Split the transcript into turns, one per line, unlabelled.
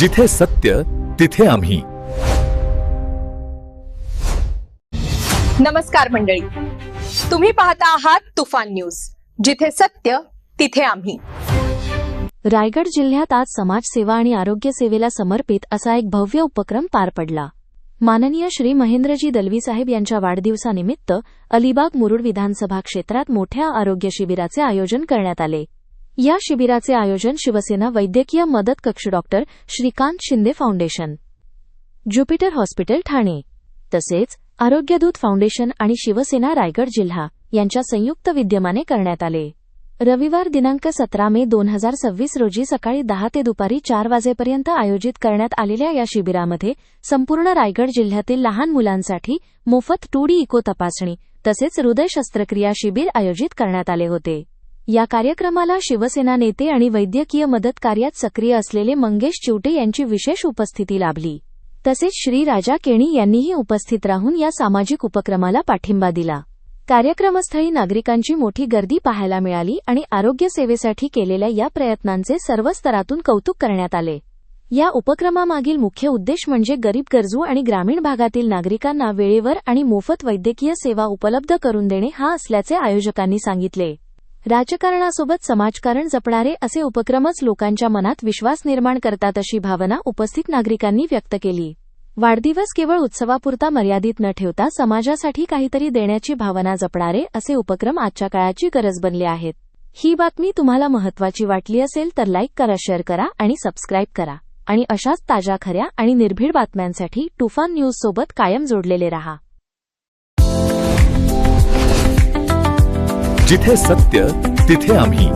जिथे सत्य तिथे आम्ही.
नमस्कार मंडळी, तुम्ही पाहता आहात तुफान न्यूज, जिथे सत्य तिथे आम्ही.
रायगड जिल्ह्यात आज समाजसेवा आणि आरोग्य सेवेला समर्पित असा एक भव्य उपक्रम पार पडला. माननीय श्री महेंद्रजी दलवी साहेब यांच्या वाढदिवसानिमित्त अलिबाग मुरुड विधानसभा क्षेत्रात मोठ्या आरोग्य शिबिराचे आयोजन करण्यात आले. या शिबिराचे आयोजन शिवसेना वैद्यकीय मदत कक्ष doctor Shrikant Shinde foundation, Jupiter hospital Thane तसेच आरोग्यदूत फाउंडेशन आणि शिवसेना रायगड जिल्हा यांच्या संयुक्त विद्यमाने करण्यात आले. रविवार दिनांक 17 मे 2026 रोजी सकाळी 10 ते दुपारी 4 वाजेपर्यंत आयोजित करण्यात आलेल्या या शिबिरामध्ये संपूर्ण रायगड जिल्ह्यातील लहान मुलांसाठी मोफत 2D इको तपासणी तसेच हृदय शस्त्रक्रिया शिबिर आयोजित करण्यात आले होते. या कार्यक्रमाला शिवसेना नेते आणि वैद्यकीय मदत कार्यात सक्रिय असलेले मंगेश चिवटे यांची विशेष उपस्थिती लाभली. तसेच श्री राजा केणी यांनीही उपस्थित राहून या सामाजिक उपक्रमाला पाठिंबा दिला. कार्यक्रमस्थळी नागरिकांची मोठी गर्दी पाहायला मिळाली आणि आरोग्य सेवेसाठी केलेल्या या प्रयत्नांचे सर्व स्तरातून कौतुक करण्यात आले. या उपक्रमामागील मुख्य उद्देश म्हणजे गरीब, गरजू आणि ग्रामीण भागातील नागरिकांना वेळेवर आणि मोफत वैद्यकीय सेवा उपलब्ध करून देणे हा असल्याचे आयोजकांनी सांगितले. राजकारणासोबत समाजकारण जपणारे असे उपक्रमच लोकांच्या मनात विश्वास निर्माण करतात अशी भावना उपस्थित नागरिकांनी व्यक्त केली. वाढदिवस केवळ उत्सवापुरता मर्यादित न ठेवता समाजासाठी काहीतरी देण्याची भावना जपणारे असे उपक्रम आजच्या काळाची गरज बनले आहेत. ही बातमी तुम्हाला महत्त्वाची वाटली असेल तर लाईक करा, शेअर करा आणि सबस्क्राईब करा आणि अशाच ताज्या, खऱ्या आणि निर्भीड बातम्यांसाठी तुफान न्यूज सोबत कायम जोडलेले रहा.
जिथे सत्य तिथे आम्ही.